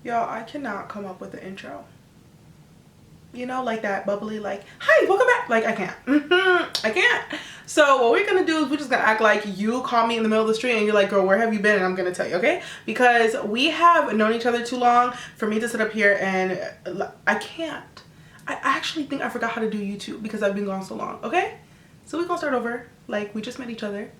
Y'all, I cannot come up with an intro. You know, like that bubbly, like, hi, welcome back. Like, I can't. I can't. So what we're gonna do is we're just gonna act like you call me in the middle of the street and you're like, girl, where have you been? And I'm gonna tell you, okay? Because we have known each other too long for me to sit up here and I can't. I actually think I forgot how to do YouTube because I've been gone so long, okay? So we're gonna start over. Like, we just met each other.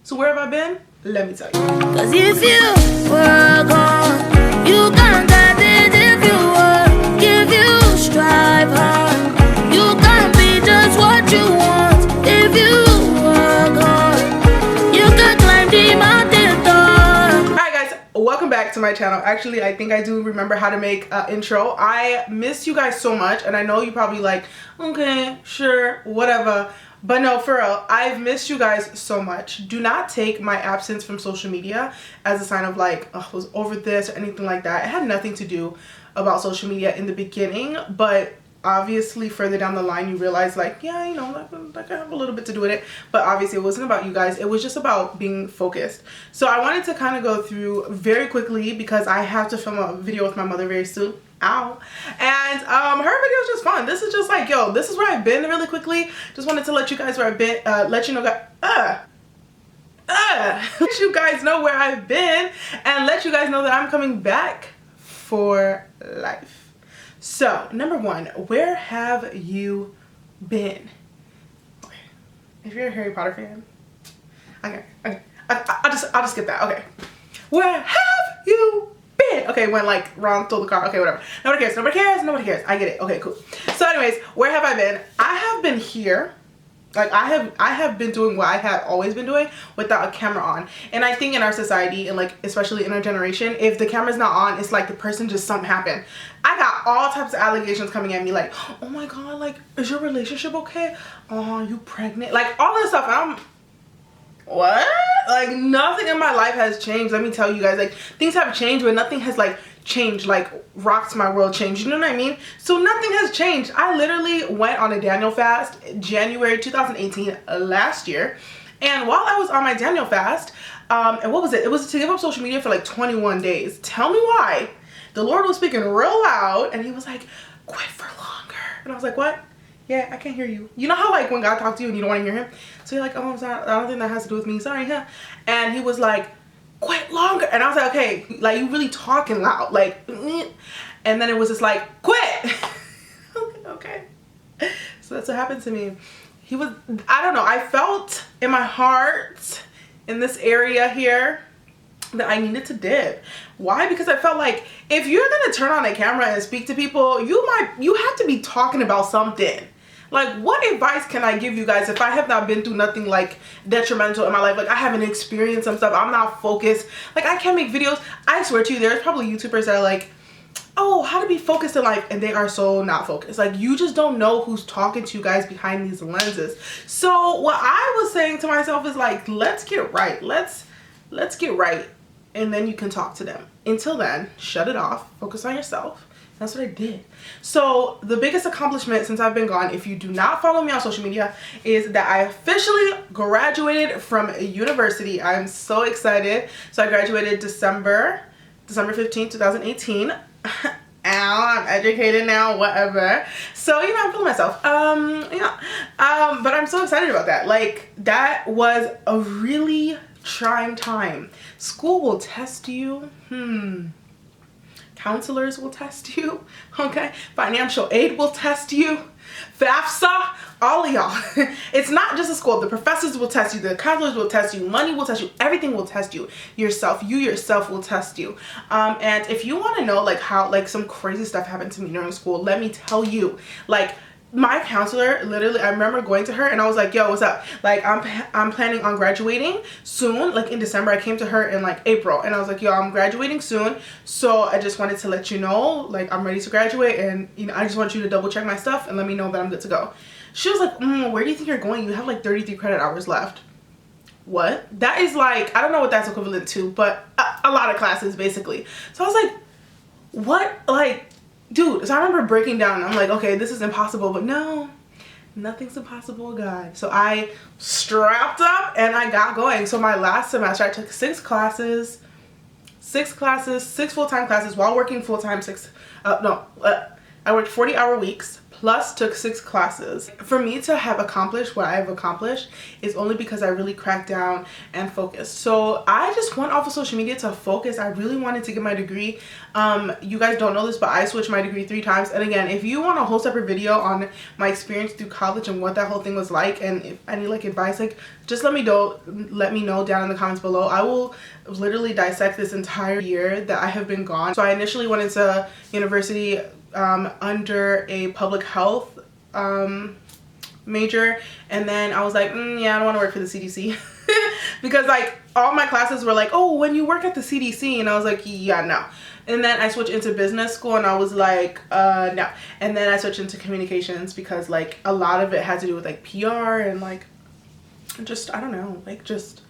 So where have I been? Let me tell you. Cause if you were gone, you can't get it if you were. Give you strive hard, you can't be just what you want. If you were gone, you can climb the mountain top. Alright guys, welcome back to my channel. Actually, I think I do remember how to make an intro. I miss you guys so much, and I know you probably like, okay, sure, whatever. But no, for real, I've missed you guys so much. Do not take my absence from social media as a sign of like, oh, I was over this or anything like that. It had nothing to do about social media in the beginning, but obviously further down the line you realize like, yeah, you know, like I have a little bit to do with it. But obviously it wasn't about you guys. It was just about being focused. So I wanted to kind of go through very quickly because I have to film a video with my mother very soon. Ow. And her video is just fun. This is just like, yo, this is where I've been really quickly. Just wanted to let you guys where I've been, let you know let you guys know where I've been and let you guys know that I'm coming back for life. So number one, where have you been? Okay. If you're a Harry Potter fan, okay. I'll just skip that. Okay. Where have you been? Okay, when like Ron stole the car. Okay, whatever. Nobody cares. Nobody cares. Nobody cares. I get it. Okay, cool. So anyways, where have I been? I have been here. Like I have been doing what I have always been doing without a camera on. And I think in our society and like especially in our generation, if the camera's not on, it's like the person just something happened. I got all types of allegations coming at me like, oh my god, like, is your relationship okay? Oh, you pregnant? Like all this stuff. And I'm what? Like nothing in my life has changed. Let me tell you guys, like things have changed, but nothing has like changed, like rocks my world changed, you know what I mean? So nothing has changed. I literally went on a Daniel fast January 2018 last year, and while I was on my Daniel fast, and what was it? It was to give up social media for like 21 days. Tell me why. The Lord was speaking real loud and he was like, quit for longer. And I was like, what? Yeah, I can't hear you. You know how like when God talks to you and you don't want to hear him? So you're like, oh, I'm sorry, I don't think that has to do with me. Sorry, yeah. And he was like, quit longer. And I was like, okay, like you really talking loud. Like, and then it was just like, quit. Okay. So that's what happened to me. He was, I don't know. I felt in my heart in this area here that I needed to dip. Why? Because I felt like if you're going to turn on a camera and speak to people, you have to be talking about something. Like, what advice can I give you guys if I have not been through nothing like detrimental in my life? Like, I haven't experienced some stuff. I'm not focused. Like, I can't make videos. I swear to you, there's probably YouTubers that are like, oh, how to be focused in life, and they are so not focused. Like, you just don't know who's talking to you guys behind these lenses. So what I was saying to myself is like, let's get right. Let's get right, and then you can talk to them. Until then, shut it off. Focus on yourself. That's what I did. So the biggest accomplishment since I've been gone, if you do not follow me on social media, is that I officially graduated from university. I'm so excited. So I graduated December 15th, 2018. Ow, I'm educated now, whatever. So, you know, I'm feeling myself. But I'm so excited about that. Like, that was a really trying time. School will test you. Counselors will test you, okay? Financial aid will test you. FAFSA, all of y'all. It's not just a school. The professors will test you. The counselors will test you. Money will test you. Everything will test you. You yourself will test you. And if you want to know like how like some crazy stuff happened to me during school, let me tell you. Like, my counselor, literally, I remember going to her and I was like, yo, what's up? Like, I'm planning on graduating soon. Like in December, I came to her in like April and I was like, yo, I'm graduating soon. So I just wanted to let you know, like, I'm ready to graduate, and you know, I just want you to double check my stuff and let me know that I'm good to go. She was like, where do you think you're going? You have like 33 credit hours left. What? That is like, I don't know what that's equivalent to, but a lot of classes basically. So I was like, what? Like, dude, so I remember breaking down and I'm like, okay, this is impossible, but no, nothing's impossible with God. So I strapped up and I got going. So my last semester I took 6 classes, six full-time classes while working full-time, I worked 40-hour weeks plus took 6 classes. For me to have accomplished what I've accomplished is only because I really cracked down and focused. So I just went off of social media to focus. I really wanted to get my degree. You guys don't know this, but I switched my degree 3 times. And again, if you want a whole separate video on my experience through college and what that whole thing was like, and if any like advice, like just let me know down in the comments below. I will literally dissect this entire year that I have been gone. So I initially went into university under a public health major, and then I was like, yeah, I don't want to work for the CDC because like all my classes were like, oh, when you work at the CDC, and I was like, yeah, no. And then I switched into business school, and I was like, no. And then I switched into communications because like a lot of it had to do with like PR and like just, I don't know, like just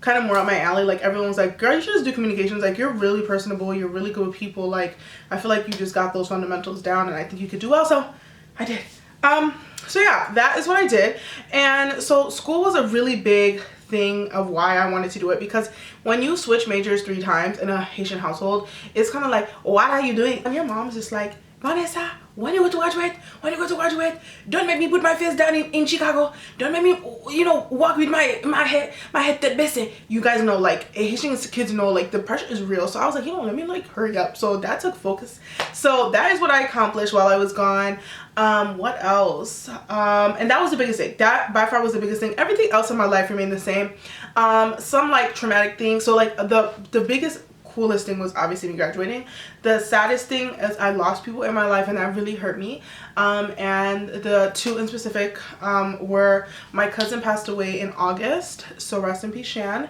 kind of more up my alley. Like everyone was like, girl, you should just do communications. Like you're really personable, you're really good with people. Like I feel like you just got those fundamentals down, and I think you could do well. So I did. So yeah, that is what I did. And so school was a really big thing of why I wanted to do it, because when you switch majors 3 times in a Haitian household, it's kind of like, what are you doing? And your mom's just like, Vanessa, when you go to graduate? When you go to graduate? Don't make me put my face down in Chicago. Don't make me, you know, walk with my head tête baissée. You guys know, like, Haitian kids know, like, the pressure is real. So I was like, you know, let me, like, hurry up. So that took focus. So that is what I accomplished while I was gone. What else? And that was the biggest thing. That, by far, was the biggest thing. Everything else in my life remained the same. Some, like, traumatic things. So, like, the biggest coolest thing was obviously me graduating. The saddest thing is I lost people in my life, and that really hurt me. And the 2 in specific were my cousin passed away in August, so rest in peace, Shan.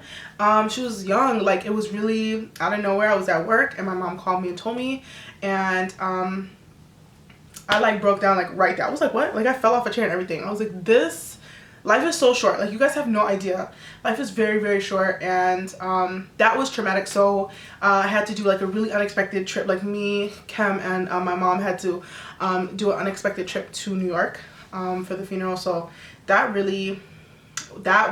She was young, like it was really out of nowhere. I was at work and my mom called me and told me, and I like broke down like right there. I was like, what? Like I fell off a chair and everything. I was like, this life is so short. Like you guys have no idea. Life is very, very short, and that was traumatic. So I had to do like a really unexpected trip. Like me, Kem, and my mom had to do an unexpected trip to New York for the funeral. So that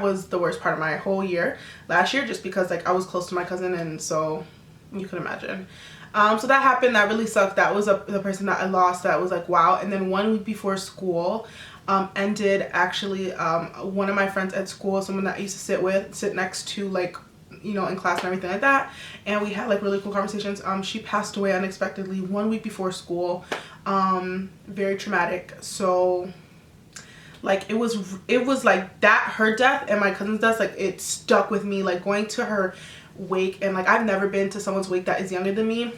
was the worst part of my whole year last year, just because like I was close to my cousin, and so you can imagine. So that happened. That really sucked. That was the person that I lost. That was like, wow. And then 1 week before school ended, actually, one of my friends at school, someone that I used to sit next to, like, you know, in class and everything like that, and we had like really cool conversations. She passed away unexpectedly 1 week before school. Very traumatic. So like it was like that, her death and my cousin's death, like it stuck with me. Like going to her wake, and like I've never been to someone's wake that is younger than me.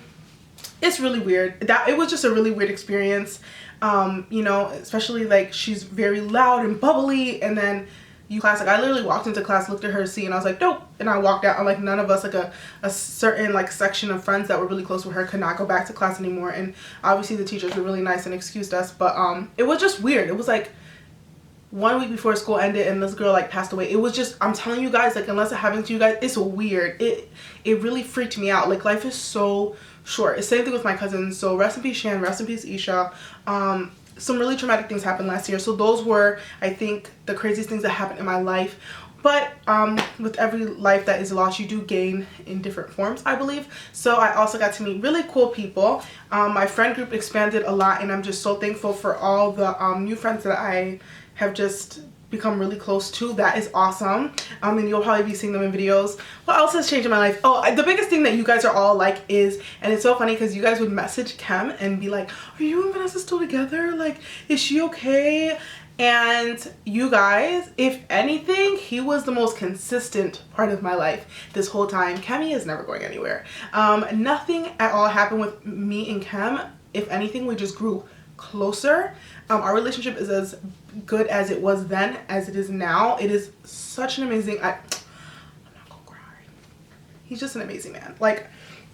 It's really weird. It was just a really weird experience. You know, especially like she's very loud and bubbly, and then class, like I literally walked into class, looked at her seat, and I was like, nope, and I walked out. And like none of us, like a certain like section of friends that were really close with her, could not go back to class anymore. And obviously the teachers were really nice and excused us, but it was just weird. It was like 1 week before school ended and this girl like passed away. It was just, I'm telling you guys, like unless it happens to you guys, it's weird. It really freaked me out. Like life is so short. It's the same thing with my cousins. So rest in peace Shan, rest in peace Isha. Some really traumatic things happened last year. So those were, I think, the craziest things that happened in my life. But with every life that is lost, you do gain in different forms, I believe. So I also got to meet really cool people. My friend group expanded a lot, and I'm just so thankful for all the new friends that I have just become really close to. That is awesome. And you'll probably be seeing them in videos. What else has changed in my life? Oh, the biggest thing that you guys are all like is, and it's so funny because you guys would message Kem and be like, are you and Vanessa still together? Like, is she okay? And you guys, if anything, he was the most consistent part of my life this whole time. Kemi is never going anywhere. Nothing at all happened with me and Kem. If anything, we just grew closer. Our relationship is as good as it was then as it is now. It is such an amazing, I'm not gonna cry. He's just an amazing man. Like,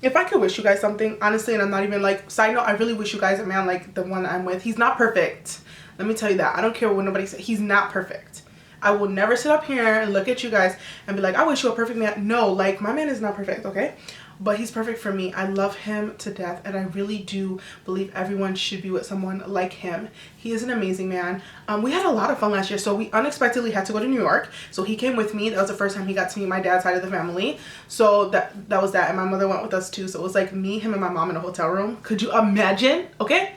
if I could wish you guys something, honestly, and I'm not even like, side note, I really wish you guys a man like the one I'm with. He's not perfect. Let me tell you that. I don't care what nobody says. He's not perfect. I will never sit up here and look at you guys and be like, I wish you a perfect man. No, like, my man is not perfect, okay? but he's perfect for me. I love him to death, and I really do believe everyone should be with someone like him. He is an amazing man. We had a lot of fun last year, so we unexpectedly had to go to New York. So he came with me. That was the first time he got to meet my dad's side of the family. So that was that, and my mother went with us too. So it was like me, him, and my mom in a hotel room. Could you imagine? Okay.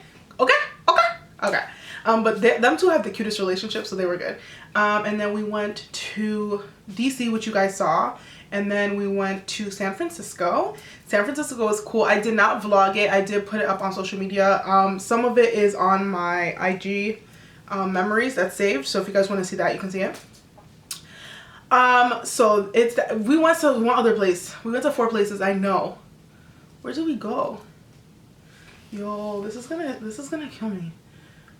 But them two have the cutest relationship, so they were good. And then we went to DC, which you guys saw. And then we went to San Francisco. San Francisco was cool. I did not vlog it. I did put it up on social media. Some of it is on my IG memories that's saved. So if you guys want to see that, you can see it. So we went to one other place. We went to 4 places. I know. Where did we go? Yo, this is gonna kill me.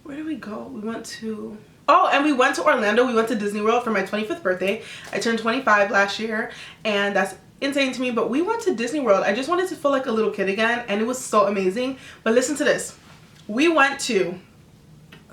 Where did we go? We went to... Oh, and we went to Orlando. We went to Disney World for my 25th birthday. I turned 25 last year, and that's insane to me. But we went to Disney World. I just wanted to feel like a little kid again, and it was so amazing. But listen to this. We went to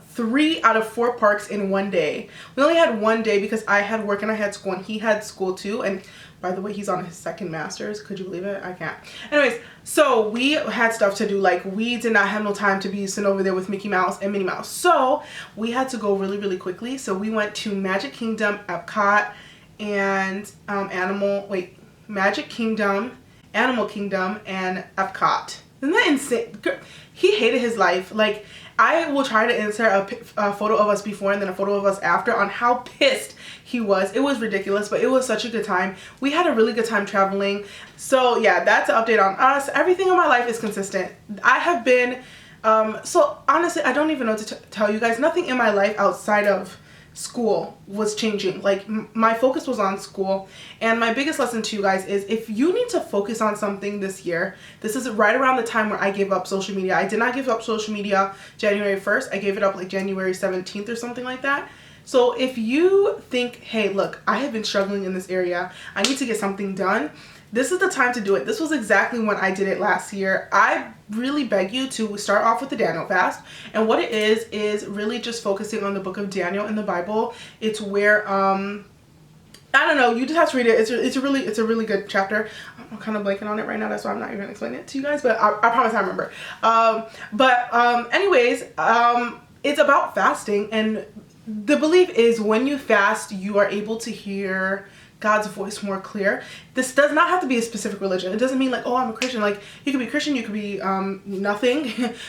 3 out of 4 parks in one day. We only had one day because I had work and I had school, and he had school too. And by the way, he's on his 2nd master's. Could you believe it? I can't. Anyways, so we had stuff to do. Like, we did not have no time to be sitting over there with Mickey Mouse and Minnie Mouse. So we had to go really, really quickly. So we went to Magic Kingdom, Epcot, and Magic Kingdom, Animal Kingdom, and Epcot. Isn't that insane? He hated his life. Like, I will try to insert a photo of us before and then a photo of us after on how pissed he was. It was ridiculous, but it was such a good time. We had a really good time traveling. So yeah, that's an update on us. Everything in my life is consistent. I have been, so honestly, I don't even know what to tell you guys. Nothing in my life outside of school was changing. Like, my focus was on school. And my biggest lesson to you guys is, if you need to focus on something this year, this is right around the time where I gave up social media. I did not give up social media January 1st. I gave it up like January 17th or something like that. So if you think, hey, look, I have been struggling in this area, I need to get something done, this is the time to do it. This was exactly when I did it last year. I really beg you to start off with the Daniel fast. And what it is really just focusing on the book of Daniel in the Bible. It's where, I don't know, you just have to read it. It's a really good chapter. I'm kind of blanking on it right now. That's why I'm not even explaining it to you guys, but I promise I remember. Anyways, it's about fasting, and the belief is when you fast, you are able to hear God's voice more clear. This does not have to be a specific religion. It doesn't mean like, oh, I'm a Christian. Like, you could be Christian, you could be nothing,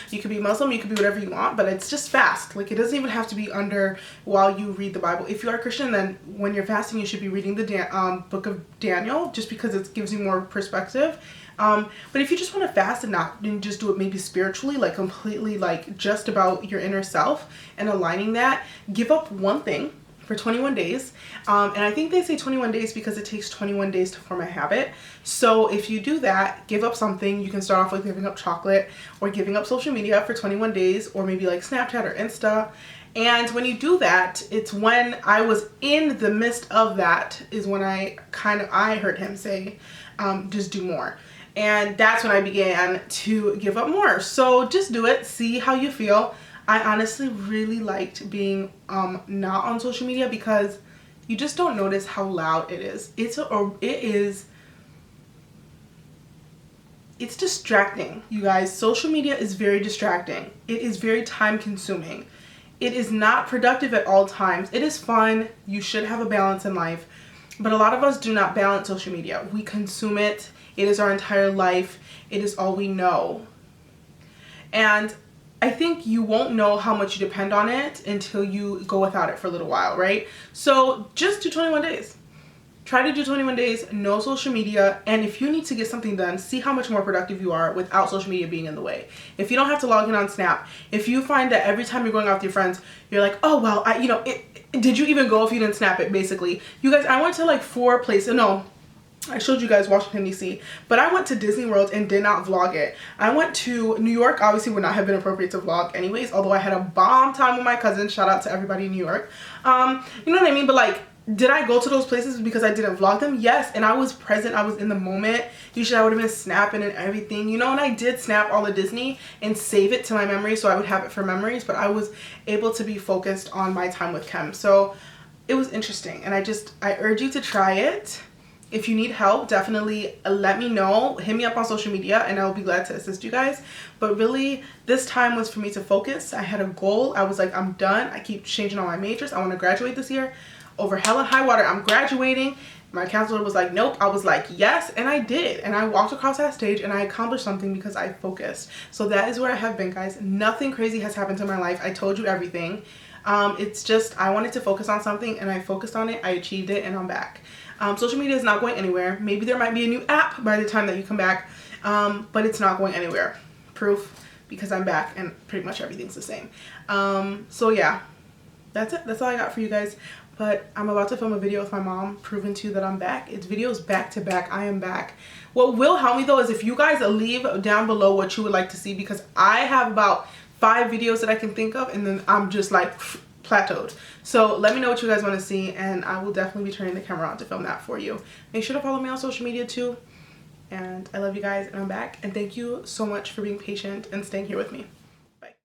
you could be Muslim, you could be whatever you want, but it's just fast. Like, it doesn't even have to be under while you read the Bible. If you are a Christian, then when you're fasting, you should be reading the book of Daniel, just because it gives you more perspective. But if you just want to fast and just do it maybe spiritually, like completely like just about your inner self and aligning that, give up one thing for 21 days. And I think they say 21 days because it takes 21 days to form a habit. So if you do that, give up something. You can start off with giving up chocolate or giving up social media for 21 days, or maybe like Snapchat or Insta. And when you do that, it's when I was in the midst of that is when I heard him say, just do more. And that's when I began to give up more. So just do it, see how you feel. I honestly really liked being not on social media because you just don't notice how loud it is. It's distracting, you guys. Social media is very distracting. It is very time consuming. It is not productive at all times. It is fun. You should have a balance in life. But a lot of us do not balance social media. We consume it. It is our entire life. It is all we know. And I think you won't know how much you depend on it until you go without it for a little while, right? So just do 21 days. Try to do 21 days, no social media, and if you need to get something done, see how much more productive you are without social media being in the way. If you don't have to log in on Snap, if you find that every time you're going out with your friends, you're like, oh, well, did you even go if you didn't snap it, basically? You guys, I went to like 4 places. No, I showed you guys Washington, D.C., but I went to Disney World and did not vlog it. I went to New York, obviously would not have been appropriate to vlog anyways, although I had a bomb time with my cousin. Shout out to everybody in New York. You know what I mean? But like, did I go to those places because I didn't vlog them? Yes, and I was present. I was in the moment. Usually I would have been snapping and everything, you know, and I did snap all of Disney and save it to my memory so I would have it for memories, but I was able to be focused on my time with Kem. So it was interesting, and I urge you to try it. If you need help, definitely let me know. Hit me up on social media and I'll be glad to assist you guys. But really, this time was for me to focus. I had a goal. I was like, I'm done. I keep changing all my majors. I want to graduate this year. Over hell and high water, I'm graduating. My counselor was like, nope. I was like, yes, and I did. And I walked across that stage and I accomplished something because I focused. So that is where I have been, guys. Nothing crazy has happened to my life. I told you everything. It's just I wanted to focus on something and I focused on it. I achieved it and I'm back. Social media is not going anywhere. Maybe there might be a new app by the time that you come back, but it's not going anywhere. Proof, because I'm back and pretty much everything's the same. So yeah, that's it. That's all I got for you guys. But I'm about to film a video with my mom proving to you that I'm back. It's videos back to back. I am back. What will help me though is if you guys leave down below what you would like to see, because I have about 5 videos that I can think of and then I'm just like plateaued. So let me know what you guys want to see and I will definitely be turning the camera on to film that for you. Make sure to follow me on social media too. And I love you guys and I'm back. And thank you so much for being patient and staying here with me.